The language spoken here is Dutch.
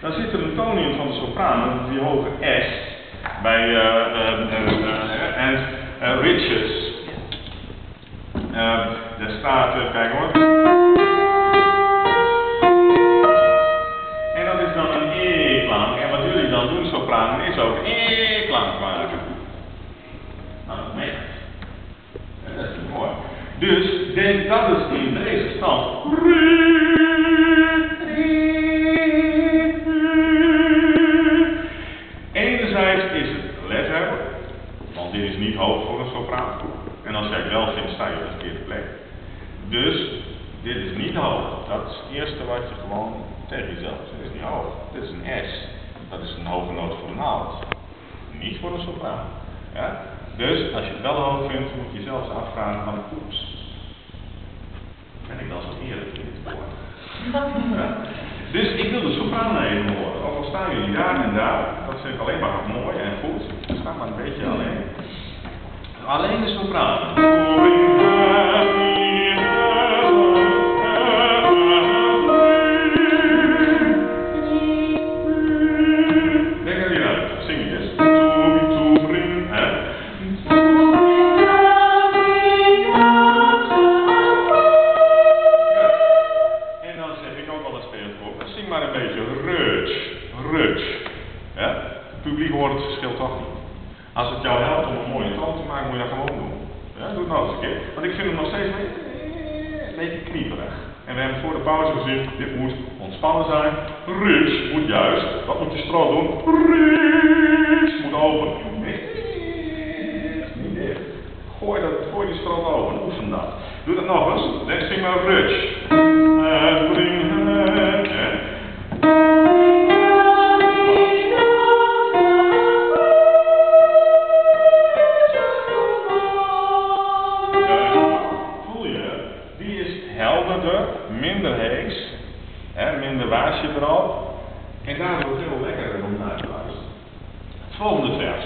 dan zit er een toon in van de sopraan, die hoge S, bij en riches. Daar staat, kijk hoor. En dat is dan een E-klank. En wat jullie dan doen, sopranen, is ook E-klank maken. Nou, nee. Dat is mooi. Dus denk dat is in deze stand. Enerzijds is het letter, want dit is niet hoog voor een sopraan. En als jij het wel vindt, sta je op de verkeerde plek. Dus dit is niet hoog. Dat is het eerste wat je gewoon tegen jezelf zegt. Dit is niet hoog. Dit is een S. Dat is een hoge noot voor een alt. Niet voor een sopraan. Ja? Dus als je het wel hoog vindt, moet je jezelf afvragen van oeps. Ben ik dan zo eerlijk in dit woord? Ja? Dus ik wil de sopraan even horen. Ook al staan jullie daar en daar. Dat vind ik alleen maar mooi en goed. We staan maar een beetje alleen. Alleen de sopraan. Denk er niet uit. Zing je eens. En dan zeg ik ook wel eens tegen het volk. Zing maar een beetje rutsch. Ja? Het publiek hoort het verschil toch niet. Als het jou helpt om een mooie toon te maken, moet je dat gewoon doen. Ja, doe het nog eens een keer. Want ik vind hem nog steeds een beetje knieperig. En we hebben voor de pauze gezien, dit moet ontspannen zijn. Rutsch moet juist, wat moet je stroot doen? Rutsch moet open. Niet dicht. Gooi die stroot open, oefen dat. Doe dat nog eens. Dan zing maar rutsch. Helderder, minder hees, minder waasje erop. En daardoor heel lekker om naar te luisteren. Het volgende vers.